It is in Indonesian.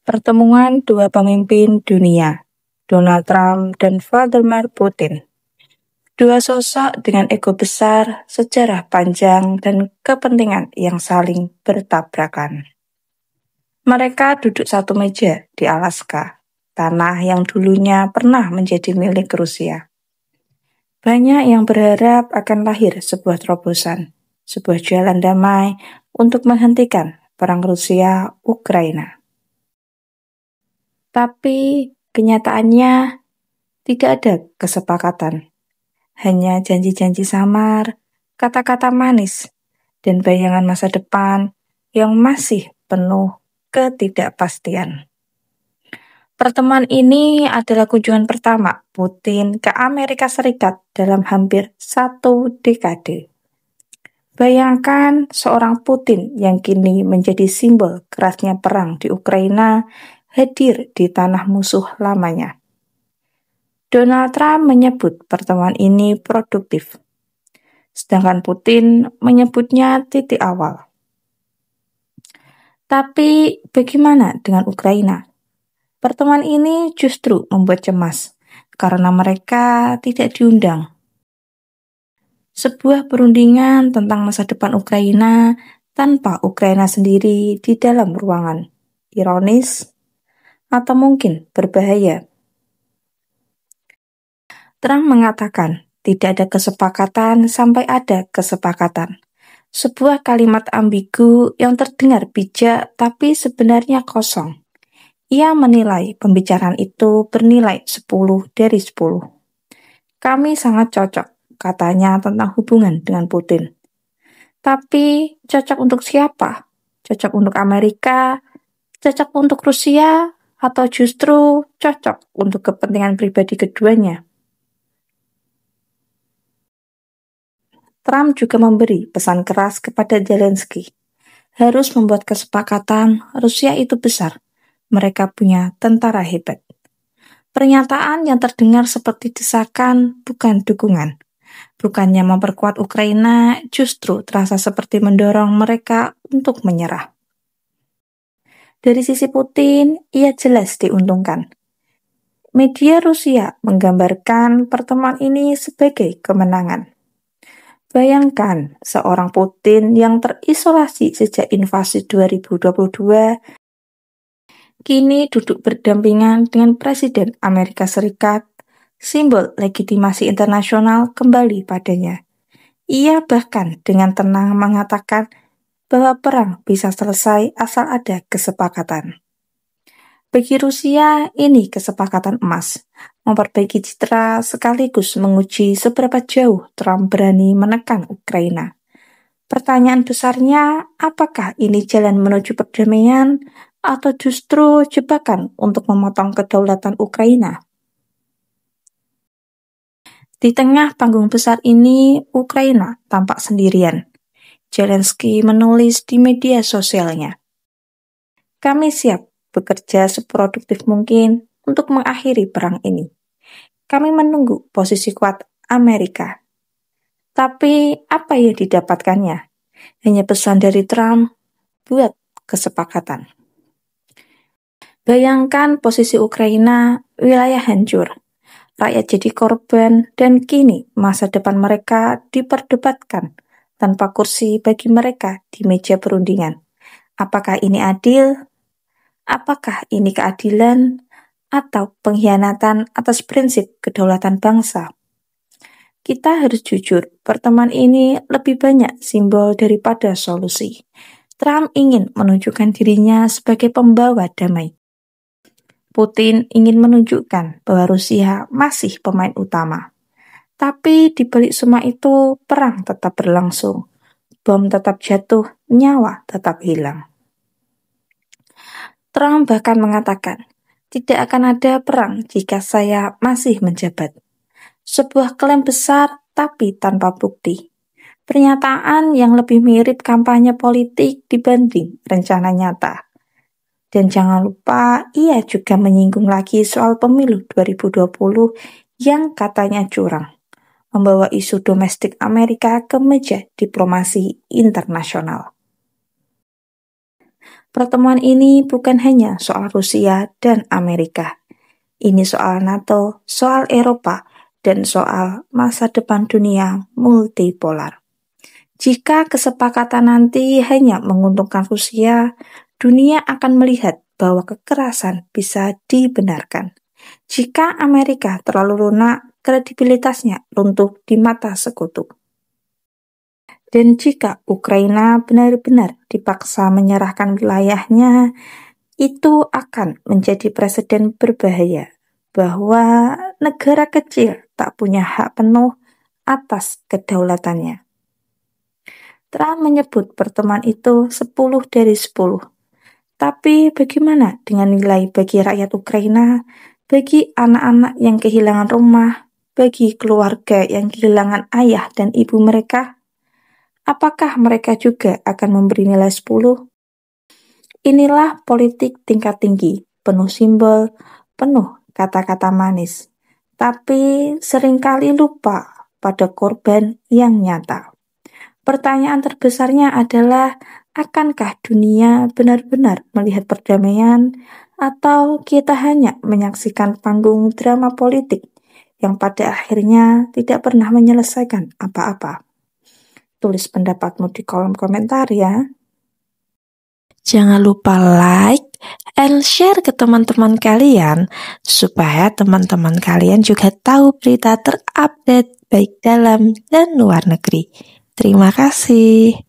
Pertemuan dua pemimpin dunia, Donald Trump dan Vladimir Putin. Dua sosok dengan ego besar, sejarah panjang, dan kepentingan yang saling bertabrakan. Mereka duduk satu meja di Alaska, tanah yang dulunya pernah menjadi milik Rusia. Banyak yang berharap akan lahir sebuah terobosan, sebuah jalan damai untuk menghentikan perang Rusia-Ukraina. Tapi kenyataannya tidak ada kesepakatan. Hanya janji-janji samar, kata-kata manis, dan bayangan masa depan yang masih penuh ketidakpastian. Pertemuan ini adalah kunjungan pertama Putin ke Amerika Serikat dalam hampir 1 dekade. Bayangkan seorang Putin yang kini menjadi simbol kerasnya perang di Ukraina hadir di tanah musuh lamanya. Donald Trump menyebut pertemuan ini produktif, sedangkan Putin menyebutnya titik awal. Tapi bagaimana dengan Ukraina? Pertemuan ini justru membuat cemas karena mereka tidak diundang. Sebuah perundingan tentang masa depan Ukraina tanpa Ukraina sendiri di dalam ruangan. Ironis atau mungkin berbahaya. Trump mengatakan tidak ada kesepakatan sampai ada kesepakatan. Sebuah kalimat ambigu yang terdengar bijak tapi sebenarnya kosong. Ia menilai pembicaraan itu bernilai 10 dari 10. Kami sangat cocok, katanya tentang hubungan dengan Putin. Tapi cocok untuk siapa? Cocok untuk Amerika? Cocok untuk Rusia? Atau justru cocok untuk kepentingan pribadi keduanya? Trump juga memberi pesan keras kepada Zelensky. Harus membuat kesepakatan, Rusia itu besar. Mereka punya tentara hebat. Pernyataan yang terdengar seperti desakan, bukan dukungan. Bukannya memperkuat Ukraina, justru terasa seperti mendorong mereka untuk menyerah. Dari sisi Putin, ia jelas diuntungkan. Media Rusia menggambarkan pertemuan ini sebagai kemenangan. Bayangkan seorang Putin yang terisolasi sejak invasi 2022 kini duduk berdampingan dengan Presiden Amerika Serikat, simbol legitimasi internasional kembali padanya. Ia bahkan dengan tenang mengatakan bahwa perang bisa selesai asal ada kesepakatan. Bagi Rusia, ini kesepakatan emas, memperbaiki citra sekaligus menguji seberapa jauh Trump berani menekan Ukraina. Pertanyaan besarnya, apakah ini jalan menuju perdamaian atau justru jebakan untuk memotong kedaulatan Ukraina? Di tengah panggung besar ini, Ukraina tampak sendirian. Zelensky menulis di media sosialnya, "Kami siap bekerja seproduktif mungkin untuk mengakhiri perang ini. Kami menunggu posisi kuat Amerika." Tapi apa yang didapatkannya? Hanya pesan dari Trump, buat kesepakatan. Bayangkan posisi Ukraina, wilayah hancur, rakyat jadi korban, dan kini masa depan mereka diperdebatkan tanpa kursi bagi mereka di meja perundingan. Apakah ini adil? Apakah ini keadilan? Atau pengkhianatan atas prinsip kedaulatan bangsa? Kita harus jujur, pertemuan ini lebih banyak simbol daripada solusi. Trump ingin menunjukkan dirinya sebagai pembawa damai. Putin ingin menunjukkan bahwa Rusia masih pemain utama. Tapi di balik semua itu, perang tetap berlangsung. Bom tetap jatuh, nyawa tetap hilang. Trump bahkan mengatakan, tidak akan ada perang jika saya masih menjabat. Sebuah klaim besar tapi tanpa bukti. Pernyataan yang lebih mirip kampanye politik dibanding rencana nyata. Dan jangan lupa, ia juga menyinggung lagi soal pemilu 2020 yang katanya curang, membawa isu domestik Amerika ke meja diplomasi internasional. Pertemuan ini bukan hanya soal Rusia dan Amerika. Ini soal NATO, soal Eropa, dan soal masa depan dunia multipolar. Jika kesepakatan nanti hanya menguntungkan Rusia, dunia akan melihat bahwa kekerasan bisa dibenarkan. Jika Amerika terlalu lunak, kredibilitasnya runtuh di mata sekutu. Dan jika Ukraina benar-benar dipaksa menyerahkan wilayahnya, itu akan menjadi presiden berbahaya bahwa negara kecil tak punya hak penuh atas kedaulatannya. Trump menyebut pertemuan itu 10 dari 10. Tapi bagaimana dengan nilai bagi rakyat Ukraina, bagi anak-anak yang kehilangan rumah, bagi keluarga yang kehilangan ayah dan ibu mereka? Apakah mereka juga akan memberi nilai 10? Inilah politik tingkat tinggi, penuh simbol, penuh kata-kata manis. Tapi seringkali lupa pada korban yang nyata. Pertanyaan terbesarnya adalah, akankah dunia benar-benar melihat perdamaian atau kita hanya menyaksikan panggung drama politik yang pada akhirnya tidak pernah menyelesaikan apa-apa? Tulis pendapatmu di kolom komentar ya. Jangan lupa like and share ke teman-teman kalian supaya teman-teman kalian juga tahu berita terupdate baik dalam dan luar negeri. Terima kasih.